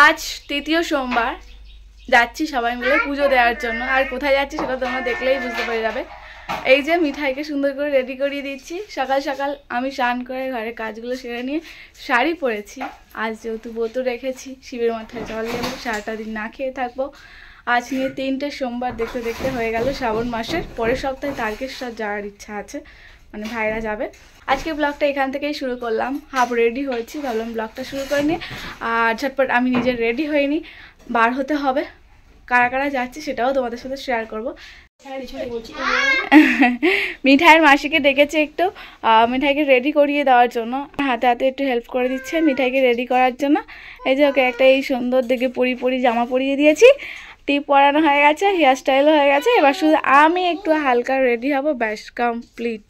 আজ তৃতীয় সোমবার, যাচ্ছি সবাই মিলে পুজো দেওয়ার জন্য। আর কোথায় যাচ্ছি সেটা তোমরা দেখলেই বুঝতে পেরে যাবে। এই যে মিঠাইকে সুন্দর করে রেডি করিয়ে দিচ্ছি। সকাল সকাল আমি স্নান করে ঘরের কাজগুলো সেরে নিয়ে শাড়ি পরেছি। আজ যেহেতু ব্রত রেখেছি, শিবের মাথায় জল দেবো, সারাটা দিন না খেয়ে থাকবো। আজ নিয়ে 3টে সোমবার দেখতে দেখতে হয়ে গেল শ্রাবণ মাসের। পরের সপ্তাহে তারকেশ্বর যাওয়ার ইচ্ছা আছে, মানে ভাইরা যাবে। আজকে ব্লগটা এখান থেকেই শুরু করলাম। হাফ রেডি হয়েছি, ভাবলাম ব্লগটা শুরু করে নিই। আর ঝটপট আমি নিজে রেডি হইনি, বার হতে হবে। কারা কারা যাচ্ছি সেটাও তোমাদের সাথে শেয়ার করবো। মিঠাইয়ের মাসিকে ডেকেছে একটু মিঠাইকে রেডি করিয়ে দেওয়ার জন্য। হাতে হাতে একটু হেল্প করে দিচ্ছে মিঠাইকে রেডি করার জন্য। এই যে ওকে একটা এই সুন্দর দেখে পরি জামা পরিয়ে দিয়েছি, টিপ পরানো হয়ে গেছে, হেয়ার স্টাইলও হয়ে গেছে। এবার শুধু আমি একটু হালকা রেডি হব, ব্যাস কমপ্লিট।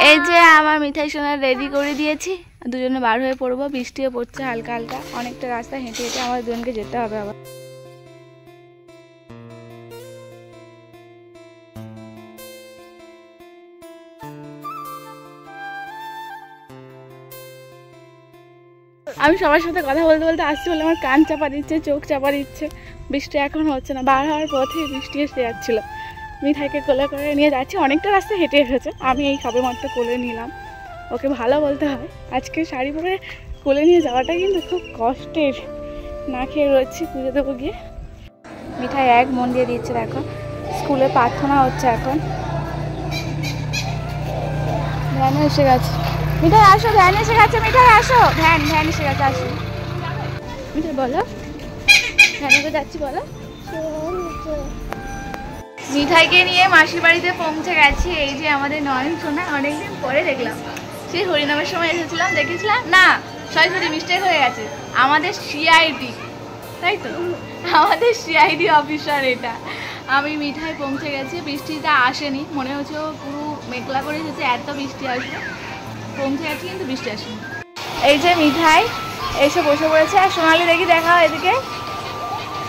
এই যে আমার মিঠাই সোনা রেডি করে দিয়েছি, দুজনে বার হয়ে পড়বো। বৃষ্টিও পড়ছে হালকা হালকা, অনেকটা রাস্তা হেঁটে হেঁটে আমার দুজনকে যেতে হবে আবার। আমি সবার সাথে কথা বলতে বলতে আসছি বলে আমার কান চাপা দিচ্ছে, চোখ চাপা দিচ্ছে। বৃষ্টি এখন হচ্ছে না, বার হওয়ার পথে বৃষ্টি এসে যাচ্ছিলো। মিঠাইকে কোলে করে নিয়ে যাচ্ছি, অনেকটা রাস্তা হেঁটে এসেছে। আমি এই সবে মাত্র কোলে নিলাম। ওকে ভালো বলতে হয়, আজকে শাড়ি পরে কোলে নিয়ে যাওয়াটা কিন্তু খুব কষ্টের। না খেয়ে রয়েছি, পুজো দেবো গিয়ে। মিঠাই এক মন দিয়ে দিচ্ছে, দেখো স্কুলে প্রার্থনা হচ্ছে এখন। ভ্যান এসে গেছে, মিঠাই আসো, ভ্যান এসে গেছে, মিঠাই আসো, ভ্যান এসে গেছে, আসো। মিঠাই বলো, ভ্যানে তো যাচ্ছি বলো। মিঠাইকে নিয়ে মাসির বাড়িতে পৌঁছে গেছি। এই যে আমাদের নয়ন সোনা, অনেকদিন পরে দেখলাম। সেই হরিনামের সময় এসেছিলাম, দেখেছিলাম না, সরি মিস্টেক হয়ে গেছে। আমাদের সিআইডি, তাই তো, আমাদের সিআইডি অফিসার এটা। আমি মিঠাই পৌঁছে গেছি, বৃষ্টিটা আসেনি, মনে হচ্ছে পুরো মেঘলা করে এসেছে, এত বৃষ্টি আসবে। পৌঁছে গেছি কিন্তু বৃষ্টি আসেনি। এই যে মিঠাই এসে বসে পড়েছে। আর সোনালি দেখি দেখাও এদিকে,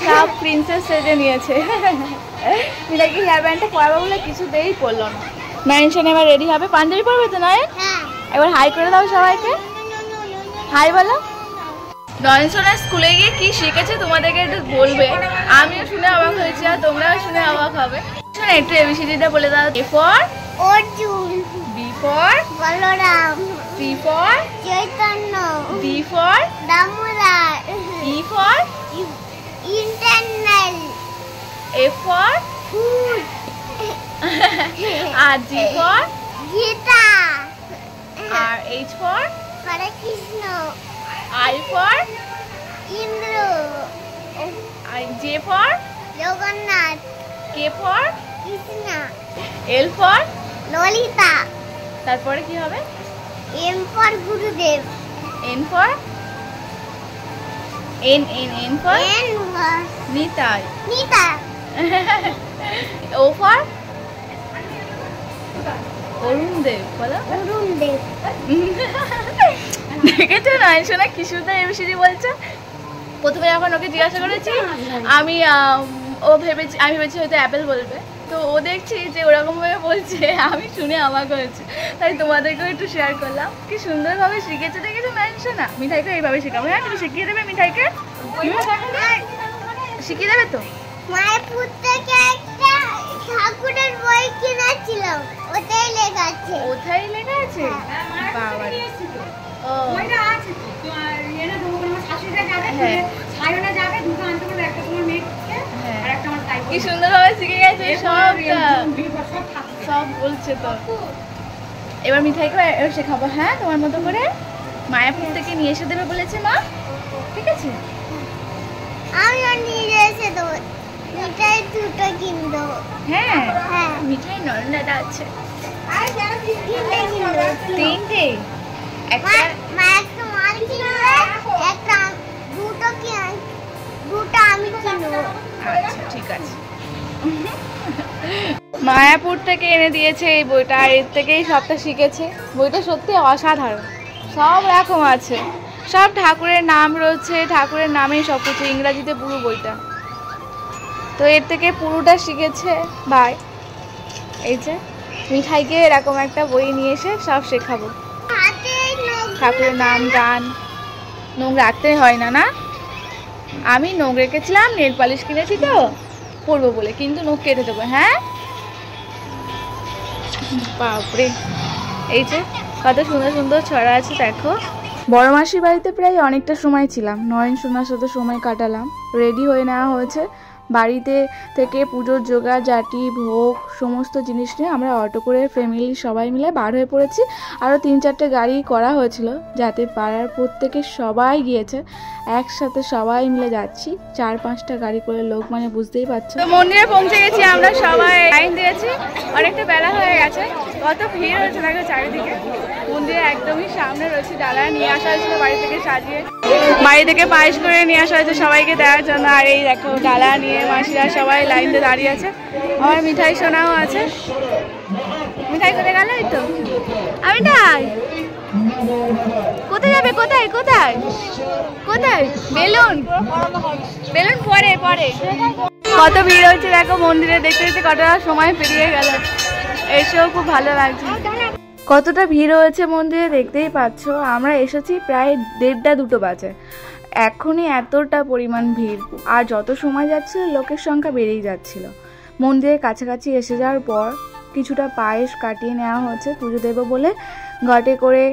সব প্রিন্সেস সেজে নিয়েছে। মিঠাইকে হেয়ার ব্যান্ডটা পরাবো বলে কিছুতেই পরলো না। নয়ন সোনা এবার রেডি হবে, পাঞ্জাবি পরবে তো নয়ন? এবার হাই করে দাও সবাইকে, হাই বলো। নয়ন সোনা স্কুলে গিয়ে কি শিখেছে তোমাদেরকে একটু বলবে, আমিও শুনে অবাক হয়েছি আর তোমরাও শুনে অবাক হবে। শোনো একটু এবিসিডিটা বলে দাও। A for Arjun, B for Balaram, C for Chaitanya, D for Damodar, E for internal, F for food, আর জি ফর গীতা, আর H for Hare Krishna, I for Indra, J for Jagannath, K for Krishna, L for Lolita, তারপরে কি হবে? M for Gurudev, N for N for Nitai, O for অরুণদেব, বলো অরুণদেব। দেখেছো নয়ন সোনা কি সুন্দর এবিসিডি বলছে। প্রথমে যখন ওকে জিজ্ঞাসা করেছি আমি ভেবেছি হয়তো অ্যাপেল বলবে, তো ও দেখছি যে ওরকমভাবে বলছে, আমি শুনে অবাক হয়েছে, তাই তোমাদেরকেও একটু শেয়ার করলাম। কি সুন্দরভাবে শিখেছে, দেখেছো নয়ন সোনা। মিঠাইকে এইভাবে শেখাবো, হ্যাঁ তুমি শিখিয়ে দেবে মিঠাইকে? শিখিয়ে দেবে তো? মায়াপুর থেকে একটা ঠাকুরের বই কিনেছিলাম, ওটাই লেখা আছে। ওটাই লেখা আছে? বাবা, ওইটা আছে তো, আর এনে দেবো আমার শাশুড়িরা যাবে, ছায়না যাবে, দুটো আনতে বলবে, একটা তোমার মেয়েকে আর একটা আমার তাই। কি সুন্দরভাবে শিখে গেছে সব বলছে তো। এবার মিঠাইকে শেখাবো, হ্যাঁ তোমার মতো করে। মায়াপুর থেকে নিয়ে এসে দেবে বলেছে মা, ঠিক আছে? আমিও নিয়ে এসে দেবো, মিঠাই দুটো কিনবো। হ্যাঁ মিঠাই নরম দাদা আছে, তিনটে, একটা দুটো আমি কিনবো। আচ্ছা ঠিক আছে। মায়াপুর থেকে এনে দিয়েছে এই বইটা, আর এর থেকেই সবটা শিখেছে। বইটা সত্যি অসাধারণ, সব রকম আছে, সব ঠাকুরের নাম রয়েছে, ঠাকুরের নামেই সব কিছু, ইংরাজিতে পুরো বইটা। তো এর থেকে পুরোটা শিখেছে ভাই। এই যে মিঠাইকে এরকম একটা বই নিয়ে এসে সব শেখাবো। ঠাকুরের নাম গান, নখ রাখতে হয় না। না আমি নখ রেখেছিলাম, নেল পালিশ কিনেছি তো পরবো বলে, কিন্তু নখ কেটে দেবো। হ্যাঁ বাপরে, এই যে কত সুন্দর সুন্দর ছড়া আছে দেখো। বড় মাসির বাড়িতে প্রায় অনেকটা সময় ছিলাম, নয়ন সোনার সাথে সময় কাটালাম। রেডি হয়ে নেওয়া হয়েছে, বাড়িতে থেকে পুজোর জোগাড় জাটি ভোগ সমস্ত জিনিস নিয়ে আমরা অটো করে ফ্যামিলি সবাই মিলে বার হয়ে পড়েছি। আরও 3-4টে গাড়ি করা হয়েছিল যাতে পাড়ার প্রত্যেকে সবাই গিয়েছে, একসাথে সবাই মিলে যাচ্ছি। 4-5টা গাড়ি করে লোক, মানে বুঝতেই পারছো। মন্দিরে পৌঁছে গেছি আমরা, সবাই লাইন দিয়েছি, অনেকটা বেলা হয়ে গেছে। কত ভিড় হয়েছে দেখো চারিদিকে। মন্দিরে একদমই সামনে রয়েছে, ডালা নিয়ে আসা হয়েছিল বাড়ি থেকে সাজিয়ে, বাড়ি থেকে পায়েস করে নিয়ে আসা হয়েছে সবাইকে দেওয়ার জন্য। আর এই দেখো ডালা নিয়ে মাসিরা সবাই লাইন দিয়ে দাঁড়িয়ে আছে। আমার মিঠাই সোনাও আছে। মিঠাই কোথায় গেল? এই তো মিঠাই কোথায় যাবে? কোথায় কোথায় কোথায়? বেলুন বেলুন পরে পরে। কত ভিড় হচ্ছে দেখো মন্দিরে, দেখতে দেখতে কতটা সময় পেরিয়ে গেল। এসেও খুব ভালো লাগছে। কতটা ভিড় হয়েছে মন্দিরে দেখতেই পাচ্ছ। আমরা এসেছি প্রায় 1:30-2 বাজে, এখনই এতটা পরিমাণ ভিড়। আর যত সময় যাচ্ছে লোকের সংখ্যা বেড়েই যাচ্ছিল। মন্দিরের কাছাকাছি এসে যাওয়ার পর কিছুটা পায়েস কাটিয়ে নেওয়া হয়েছে পুজো দেবো বলে। ঘটে করে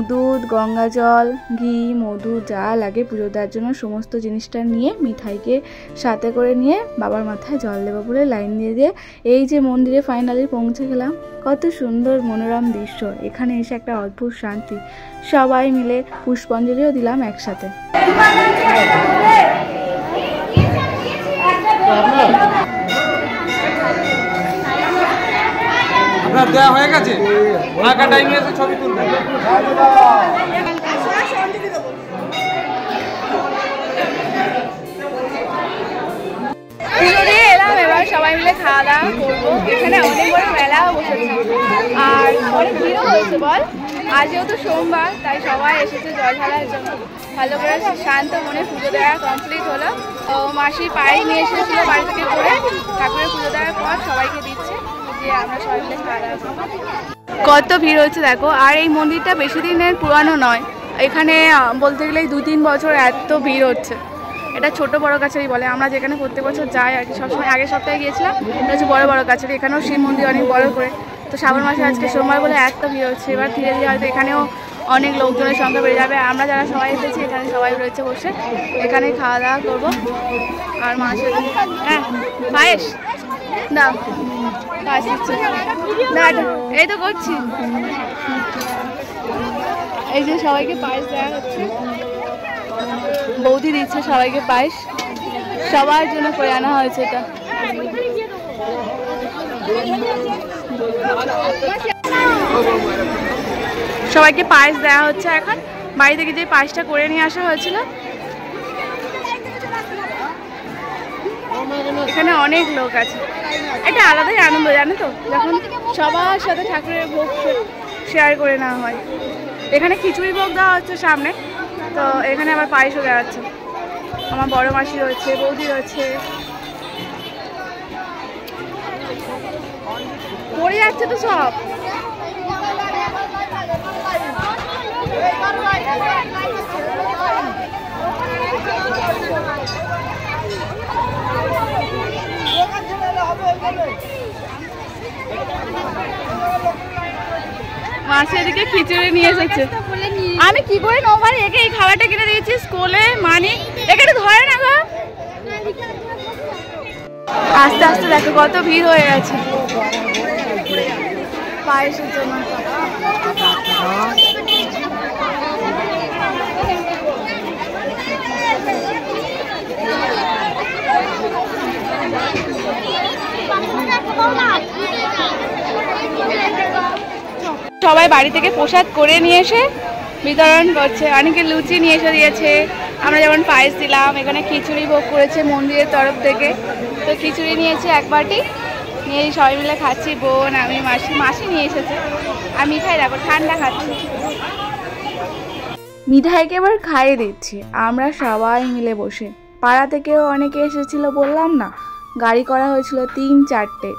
দুধ, গঙ্গা জল, ঘি, মধু যা লাগে পুজো দেওয়ার জন্য সমস্ত জিনিসটা নিয়ে মিঠাইকে সাথে করে নিয়ে বাবার মাথায় জল দেবো বলে লাইন দিয়ে এই যে মন্দিরে ফাইনালি পৌঁছে গেলাম। কত সুন্দর মনোরম দৃশ্য, এখানে এসে একটা অদ্ভুত শান্তি। সবাই মিলে পুষ্পাঞ্জলিও দিলাম একসাথে। আপনার দেওয়া হয়ে গেছে, ফাঁকা টাইমে এসে ছবি তুলবেন। এলাম, এবার সবাই মিলে খাওয়া দাওয়া করবো। এখানে অনেক বড় মেলাও বসেছে আর অনেক ভিড়ও হয়েছে বল। আজ যেহেতু সোমবার তাই সবাই এসেছে জল ঢালার জন্য। ভালো করে শান্ত মনে পুজো দেওয়া কমপ্লিট হলো। মাসি পায়ে নিয়ে এসেছিলো বাড়ি থেকে করে, ঠাকুরের পুজো দেওয়ার পর সবাইকে দিচ্ছে, যে আমরা সবাই মিলে খাওয়া দাওয়া করবো। কত ভিড় হচ্ছে দেখো। আর এই মন্দিরটা বেশি দিনের পুরানো নয়, এখানে বলতে গেলে 2-3 বছর এত ভিড় হচ্ছে। এটা ছোট বড় কাছারি বলে, আমরা যেখানে প্রত্যেক বছর যাই আর কি, সবসময় আগের সপ্তাহে গিয়েছিলাম। এটা হচ্ছে বড় বড় কাছারি, এখানেও শিব মন্দির অনেক বড় করে। তো শ্রাবণ মাসে আজকে সোমবার বলে এত ভিড় হচ্ছে। এবার ধীরে ধীরে হয়তো এখানেও অনেক লোকজনের সংখ্যা বেড়ে যাবে। আমরা যারা সবাই এসেছি এখানে সবাই রয়েছে বসে, এখানে খাওয়া দাওয়া করবো। আর মাসে হ্যাঁ পায়েস না, পায়েস দিচ্ছে না, এই তো করছি। এই যে সবাইকে পায়েস দেওয়া হচ্ছে, বৌদি দিচ্ছে সবাইকে পায়েস, সবার জন্য করে আনা হয়েছে এটা। সবাইকে পায়েস দেওয়া হচ্ছে এখন। বাড়ি থেকে যে পায়েসটা করে নিয়ে আসা হয়েছিল। এখানে অনেক লোক আছে, এটা আলাদাই আনন্দ জানো তো, যখন সবার সাথে ঠাকুরের ভোগ শেয়ার করে নেওয়া হয়। এখানে খিচুড়ি ভোগ দেওয়া হচ্ছে সামনে, তো এখানে আবার পায়েসও দেওয়া হচ্ছে। আমার বড় মাসি রয়েছে, বৌদি রয়েছে। পড়ে যাচ্ছে তো সব। মাসি এদিকে খিচুড়ি নিয়ে এসেছে। আমি কি করে নোবার একে এই খাবারটা কিনে দিয়েছি স্কুলে, মানে এখানে ধরে না গো। আস্তে আস্তে দেখো কত ভিড় হয়ে গেছে পায়েসের জন্য। সবাই বাড়ি থেকে প্রসাদ করে নিয়ে এসে বিতরণ করছে। অনেকে লুচি নিয়ে এসে দিয়েছে, আমরা যেমন পায়েস দিলাম। এখানে খিচুড়ি ভোগ করেছে মন্দিরের তরফ থেকে, তো খিচুড়ি নিয়েছি 1 বাটি, নিয়ে সবাই মিলে খাচ্ছি। বোন, আমি, মাসি নিয়ে এসেছে। আর মিঠাই দেখো ঠান্ডা খাচ্ছি। মিঠাইকে এবার খাইয়ে দিচ্ছি আমরা সবাই মিলে বসে। পাড়া থেকেও অনেকে এসেছিল, বললাম না গাড়ি করা হয়েছিল 3-4টে।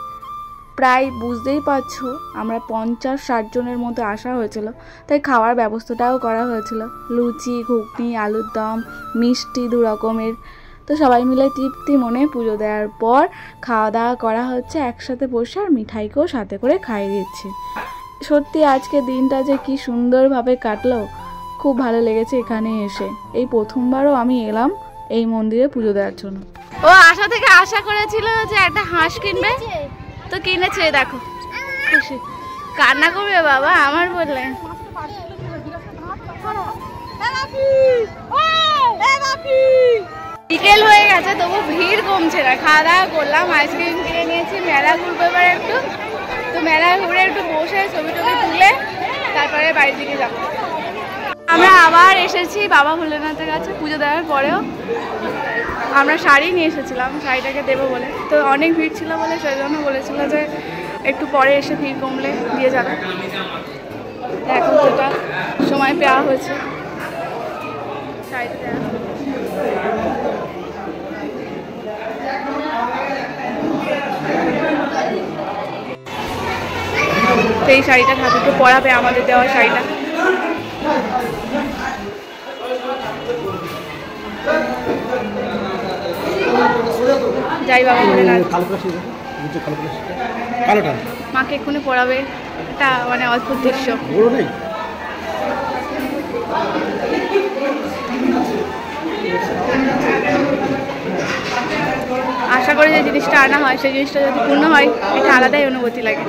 প্রায় বুঝতেই পারছো আমরা 50-60 জনের মতো আসা হয়েছিল, তাই খাওয়ার ব্যবস্থাটাও করা হয়েছিল। লুচি, ঘুগনি, আলুর দম, মিষ্টি 2 রকমের। তো সবাই মিলে তৃপ্তি মনে পুজো দেওয়ার পর খাওয়া দাওয়া করা হচ্ছে একসাথে বসে, আর মিঠাইকেও সাথে করে খাইয়ে দিচ্ছি। সত্যি আজকে দিনটা যে কি সুন্দরভাবে কাটলো, খুব ভালো লেগেছে এখানে এসে। এই প্রথমবারও আমি এলাম এই মন্দিরে পুজো দেওয়ার জন্য। ও আশা থেকে আশা করেছিল যে একটা হাঁস কিনবে, তো কিনেছে। দেখো খুশি, কান্না করবে বাবা আমার বললে। বিকেল হয়ে গেছে তবু ভিড় কমছে না। খাওয়া দাওয়া করলাম, আইসক্রিম কিনে নিয়েছি, মেলা ঘুরবো এবার একটু। তো মেলা ঘুরে একটু বসে ছবি টবি তুলে তারপরে বাড়ির দিকে যাবো। আমরা আবার এসেছি বাবা ভোলেনাথের কাছে পুজো দেওয়ার পরেও। আমরা শাড়ি নিয়ে এসেছিলাম শাড়িটাকে দেবো বলে, তো অনেক ভিড় ছিল বলে সেই জন্য বলেছিল যে একটু পরে এসে ভিড় কমলে দিয়ে যাবে। এখন যেটা সময় পাওয়া হয়েছে শাড়িটা দেওয়া। তো এই শাড়িটা ঠাকুরকে পরাবে, আমাদের দেওয়া শাড়িটা। যাই বাবা ভোলেনাথ, মাকে এক্ষুনি পড়াবে, এটা মানে অদ্ভুত দৃশ্য। আশা করে যে জিনিসটা আনা হয় সেই জিনিসটা যদি পূর্ণ হয়, এটা আলাদাই অনুভূতি লাগে।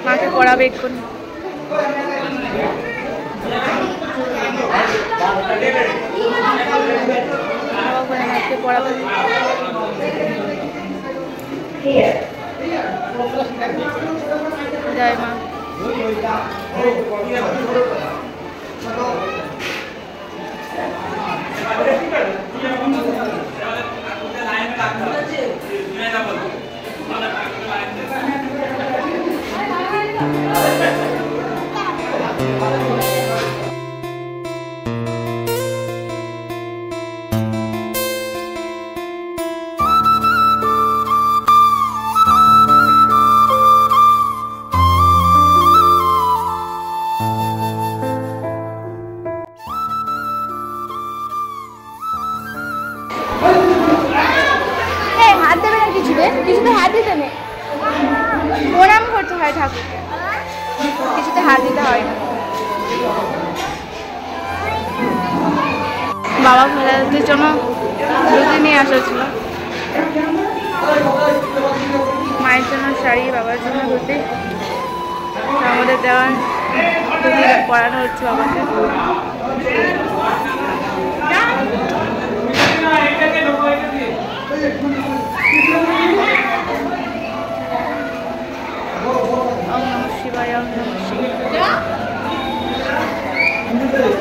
মাকে পড়াবে এক্ষুনি। বাবা ভোলেনাথকে পড়াবে। জয় মা। হাত দেবে না কিছুতে, কিছুতে হাত দিতে নেই। প্রণাম করতে হয় ঠাকুরকে, কিছুতে হাত দিতে হয় না। বাবা ভোলেনাথের জন্য রুটি নিয়ে আসা ছিল, মায়ের জন্য শাড়ি, বাবার জন্য রুটি। আমাদের দেওয়ার রুটি পড়ানো হচ্ছে বাবাকে।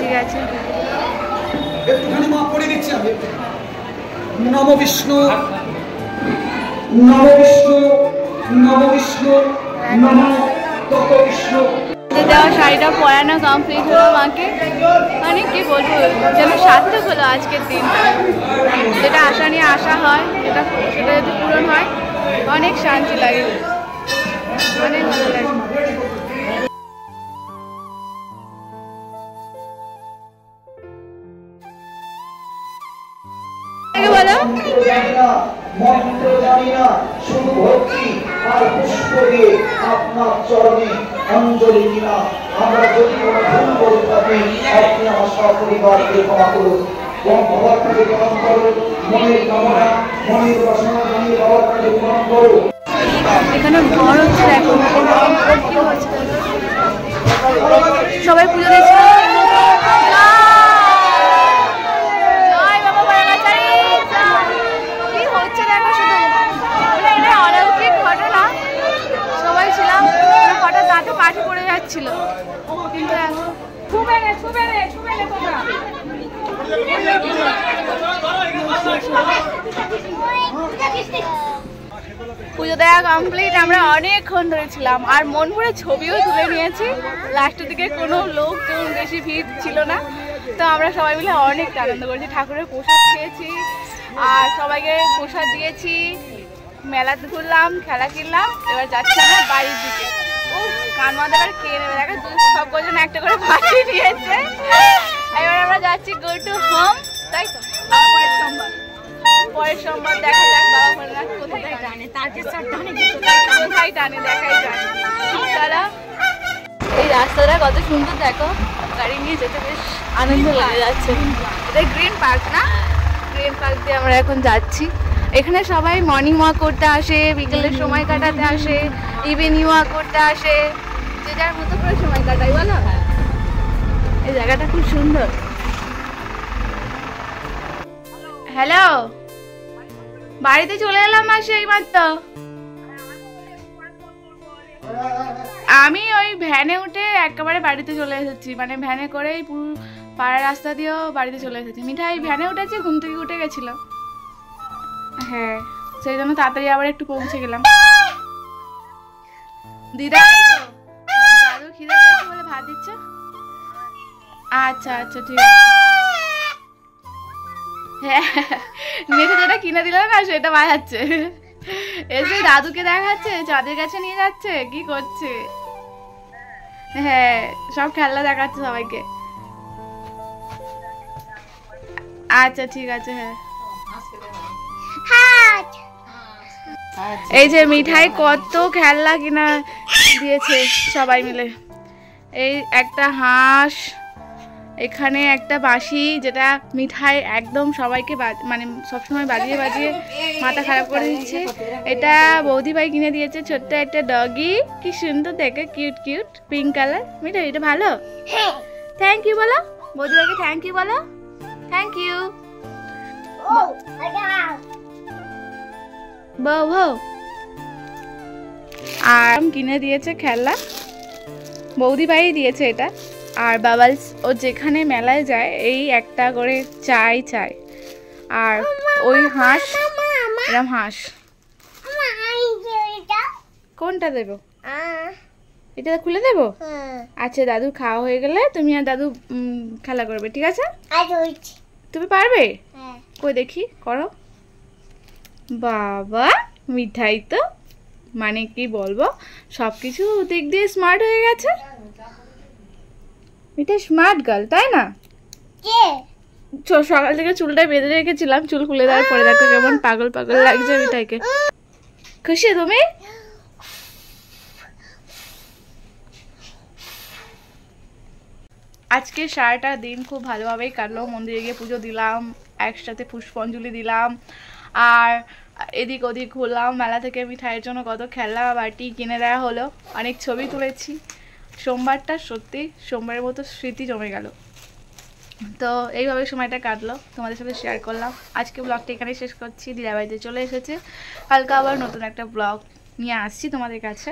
ঠিক আছে, নম বিষ্ণু নম বিষ্ণু নম বিষ্ণু নম তত বিষ্ণু। দেওয়া শাড়িটা পরানো কমপ্লিট হলো মাকে, মানে কি বলবো, যেন সার্থক হলো আজকের দিন। যেটা আশা নিয়ে আসা হয় সেটা যদি পূরণ হয় অনেক শান্তি লাগে, অনেক ভালো লাগে। মন্ত্র জানি না, শুধু ভক্তি আর পুষ্প দিয়ে আপনার চরণে অঞ্জলি কিনা। আমরা যদি কোনো ভুল করে থাকি, আপনি আমার সপরিবারকে ক্ষমা করুন এবং বাবার কাছে প্রণাম করুন। মনের কামনা, মনের বাসনা জানিয়ে বাবার কাছে প্রণাম করুন। এখানে ঘর হচ্ছে, দেখো সবাই পুজো দিচ্ছে। পাঠে পড়ে যাচ্ছিল, কিন্তু পুজো দেওয়া কমপ্লিট। আমরা অনেকক্ষণ ধরেছিলাম আর মন ভরে ছবিও তুলে নিয়েছি। লাস্টের দিকে কোনো লোকজন বেশি ভিড় ছিল না, তো আমরা সবাই মিলে অনেক আনন্দ করেছি। ঠাকুরের প্রসাদ খেয়েছি আর সবাইকে প্রসাদ দিয়েছি। মেলাতে ঘুরলাম, খেলা কিনলাম, এবার যাচ্ছি আমরা বাড়ির দিকে। কানমাদ এবার খেয়ে নেবে, দেখো সব কজন একটা করে বাড়ি নিয়েছে। এবার আমরা যাচ্ছি গো টু হোম, তাই তো? পরের সোমবার দেখা যাক বাবা ভোলেনাথ কোথায় টানে, কোথায় টানে দেখাই যাক। চলো, এই রাস্তাটা কত সুন্দর দেখো, গাড়ি নিয়ে যেতে বেশ আনন্দ লেগে যাচ্ছে। এটা গ্রিন পার্ক না? গ্রিন পার্ক দিয়ে আমরা এখন যাচ্ছি। এখানে সবাই মর্নিং ওয়াক করতে আসে, বিকেলের সময় কাটাতে আসে, ইভিনিং ওয়াক করতে আসে, যে যার মতো করে সময় কাটাই বলো। এই জায়গাটা খুব সুন্দর। হ্যালো, বাড়িতে চলে এলাম মাসি এইমাত্র। আমি ওই ভ্যানে উঠে একেবারে বাড়িতে চলে এসেছি, মানে ভ্যানে করেই পুরো পাড়ার রাস্তা দিয়েও বাড়িতে চলে এসেছি। মিঠাই ভ্যানে উঠেছে, ঘুম থেকে উঠে গেছিল। হ্যাঁ, সেই জন্য তাড়াতাড়ি আবার একটু পৌঁছে গেলাম। দিদা দাদু খিদে পেয়েছে বলে ভাত দিচ্ছে। আচ্ছা আচ্ছা ঠিক আছে। হ্যাঁ, মেয়েটা যেটা কিনে দিল না সেটা বাজাচ্ছে, এসে দাদুকে দেখাচ্ছে, চাঁদের কাছে নিয়ে যাচ্ছে, কি করছে। হ্যাঁ, সব খেলনা দেখাচ্ছে সবাইকে। আচ্ছা ঠিক আছে। হ্যাঁ, এই যে মিঠাই কত খেলনা কিনা দিয়েছে সবাই মিলে। এই একটা হাঁস, এখানে একটা বাঁশি, যেটা মিঠাই একদম সবাইকে মানে সবসময় বাজিয়ে বাজিয়ে মাথা খারাপ করে দিচ্ছে। এটা বৌদি ভাই কিনে দিয়েছে, ছোট্ট একটা ডগি, কি সুন্দর দেখে, কিউট কিউট, পিঙ্ক কালার। মিঠাই এটা ভালো? থ্যাংক ইউ বলো, বৌদি ভাইকে থ্যাংক ইউ বলো। থ্যাংক ইউ বউ বউ। আর কিনে দিয়েছে খেলনা, বৌদি ভাই দিয়েছে এটা। আর বাবালস ও যেখানে মেলায় যায় এই একটা করে চাই। আর ওই হাঁস, এরম হাঁস। কোনটা দেবো? এটা খুলে দেবো? আচ্ছা, দাদু খাওয়া হয়ে গেলে তুমি আর দাদু খেলা করবে, ঠিক আছে? তুমি পারবে? কই দেখি, করো। বাবা, মিঠাই তো মানে কি বলবো, সবকিছু দিক দিয়ে স্মার্ট হয়ে গেছে। এটা স্মার্ট গার্ল, তাই না? সকাল থেকে চুলটা বেঁধে রেখেছিলাম, চুল খুলে দেওয়ার পরে দেখো কেমন পাগল পাগল লাগছে মিঠাইকে। খুশি তুমি? আজকে সারাটা দিন খুব ভালোভাবেই কাটলো। মন্দিরে গিয়ে পুজো দিলাম, একসাথে পুষ্পাঞ্জলি দিলাম, আর এদিক ওদিক ঘুরলাম। মেলা থেকে মিঠাইয়ের জন্য কত খেলনা বাটি কিনে দেওয়া হলো, অনেক ছবি তুলেছি। সোমবারটা সত্যি সোমবারের মতো স্মৃতি জমে গেল। তো এইভাবে সময়টা কাটলো, তোমাদের সাথে শেয়ার করলাম। আজকে ব্লগটা এখানে শেষ করছি, দিদাবাড়িতে চলে এসেছে। কালকে আবার নতুন একটা ব্লগ নিয়ে আসছি তোমাদের কাছে।